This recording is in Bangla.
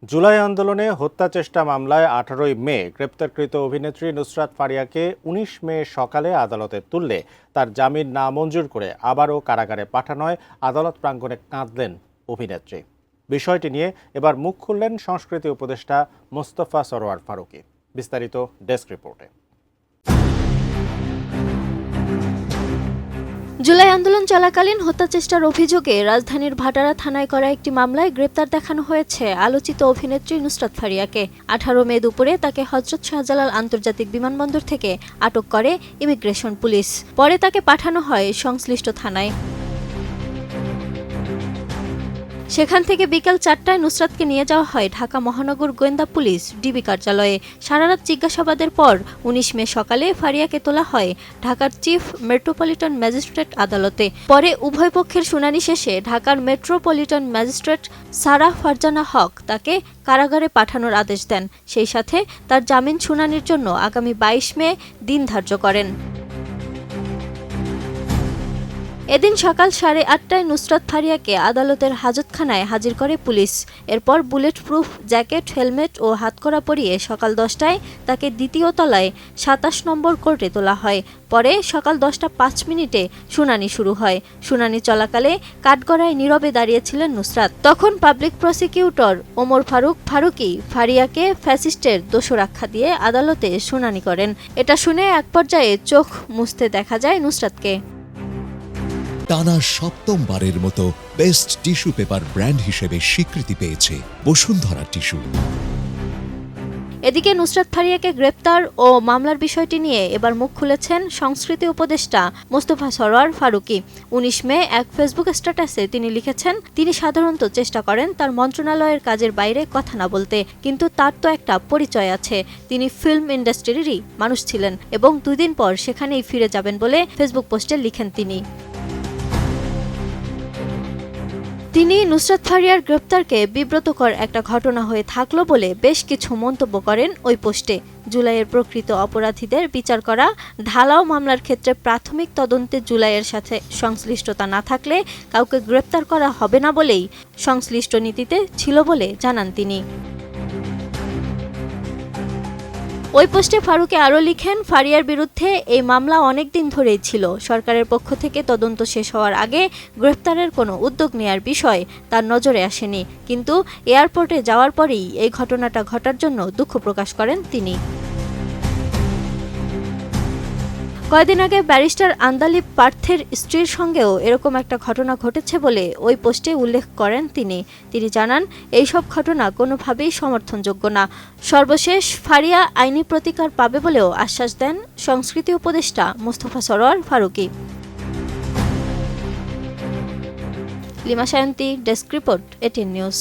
জুলাই আন্দোলনে হত্যা চেষ্টা মামলায় 18 মে গ্রেপ্তারকৃত অভিনেত্রী নুসরাত ফারিয়াকে 19 মে সকালে আদালতে তুললে তার জামিন নামঞ্জুর করে আবারও কারাগারে পাঠানোয় আদালত প্রাঙ্গণে কাঁদলেন অভিনেত্রী। বিষয়টি নিয়ে এবার মুখ খুললেন সংস্কৃতি উপদেষ্টা মোস্তফা সরোয়ার ফারুকী। বিস্তারিত ডেস্ক রিপোর্টে। জুলাই আন্দোলন চলাকালীন হত্যাচেষ্টার অভিযোগে রাজধানীর ভাটারা থানায় করা একটি মামলায় গ্রেপ্তার দেখানো হয়েছে আলোচিত অভিনেত্রী নুসরাত ফারিয়াকে। 18 মে দুপুরে তাকে হযরত শাহজালাল আন্তর্জাতিক বিমানবন্দর থেকে আটক করে ইমিগ্রেশন পুলিশ। পরে তাকে পাঠানো হয় সংশ্লিষ্ট থানায়। সেখান থেকে বিকেল 4টায় নুসরাতকে নিয়ে যাওয়া হয় ঢাকা মহানগর গোয়েন্দা পুলিশ ডিবি কার্যালয়ে। সারারাত জিজ্ঞাসাবাদের পর 19 মে সকালে ফারিয়াকে তোলা হয় ঢাকার চিফ মেট্রোপলিটন ম্যাজিস্ট্রেট আদালতে। পরে উভয় পক্ষের শুনানি শেষে ঢাকার মেট্রোপলিটন ম্যাজিস্ট্রেট সারা ফারজানা হক তাকে কারাগারে পাঠানোর আদেশ দেন। সেই সাথে তার জামিন শুনানির জন্য আগামী 22 মে দিন ধার্য করেন। এদিন সকাল 8:30টায় নুসরাত ফারিয়াকে আদালতের হাজতখানায় হাজির করে পুলিশ। এরপর বুলেট প্রুফ জ্যাকেট, হেলমেট ও হাতকড়া পরিয়ে সকাল 10টায় তাকে দ্বিতীয় তলায় 27 নম্বর কোর্টে তোলা হয়। পরে সকাল 10:05 শুনানি শুরু হয়। শুনানি চলাকালে কাঠগড়ায় নীরবে দাঁড়িয়েছিলেন নুসরাত। তখন পাবলিক প্রসিকিউটর ওমর ফারুক ফারুকী ফারিয়াকে ফ্যাসিস্টের দোষর আখ্যা দিয়ে আদালতে শুনানি করেন। এটা শুনে এক পর্যায়ে চোখ মুছতে দেখা যায় নুসরাতকে। টানা 7মবারের মতো বেস্ট টিস্যু পেপার ব্র্যান্ড হিসেবে স্বীকৃতি পেয়েছে বসুন্ধরা টিস্যু। এদিকে নুসরাত ফারিয়াকে গ্রেপ্তার ও মামলার বিষয়টি নিয়ে এবার মুখ খুলেছেন সংস্কৃতি উপদেষ্টা মোস্তফা সরোয়ার ফারুকী। 19 মে এক ফেসবুক স্ট্যাটাসে তিনি লিখেছেন, তিনি সাধারণত চেষ্টা করেন তার মন্ত্রণালয়ের কাজের বাইরে কথা না বলতে, কিন্তু তার তো একটা পরিচয় আছে। তিনি ফিল্ম ইন্ডাস্ট্রিরই মানুষ ছিলেন এবং 2 দিন পর সেখানেই ফিরে যাবেন বলে ফেসবুক পোস্টে লিখেন তিনি। নুসরাত ফারিয়ার গ্রেপ্তারকে বিব্রতকর একটা ঘটনা হয়ে থাকলো বলে বেশ কিছু মন্তব্য করেন ওই পোস্টে। জুলাইয়ের প্রকৃত অপরাধীদের বিচার করা ঢালাও মামলার ক্ষেত্রে প্রাথমিক তদন্তে জুলাইয়ের সাথে সংশ্লিষ্টতা না থাকলে কাউকে গ্রেপ্তার করা হবে না বলেই সংশ্লিষ্ট নীতিতে ছিল বলে জানান তিনি। ওই পোস্টে ফারুকী আরও লিখেন, ফারিয়ার বিরুদ্ধে এই মামলা অনেক দিন ধরেই ছিল। সরকারের পক্ষ থেকে তদন্ত শেষ হওয়ার আগে গ্রেপ্তারের কোনো উদ্যোগ নেয়ার বিষয় তার নজরে আসেনি, কিন্তু এয়ারপোর্টে যাওয়ার পরেই এই ঘটনাটা ঘটার জন্য দুঃখ প্রকাশ করেন তিনি। কয়েকদিন আগে ব্যারিস্টার আন্দালিব পার্থের স্ত্রীর সঙ্গেও এরকম একটা ঘটনা ঘটেছে বলে ওই পোস্টে উল্লেখ করেন তিনি। তিনি জানান, এইসব ঘটনা কোনোভাবেই সমর্থনযোগ্য না। সর্বশেষ ফারিয়া আইনি প্রতিকার পাবে বলেও আশ্বাস দেন সংস্কৃতি উপদেষ্টা Mostofa Sarwar Farooki. Lima Sayanti, desk report, 18 news.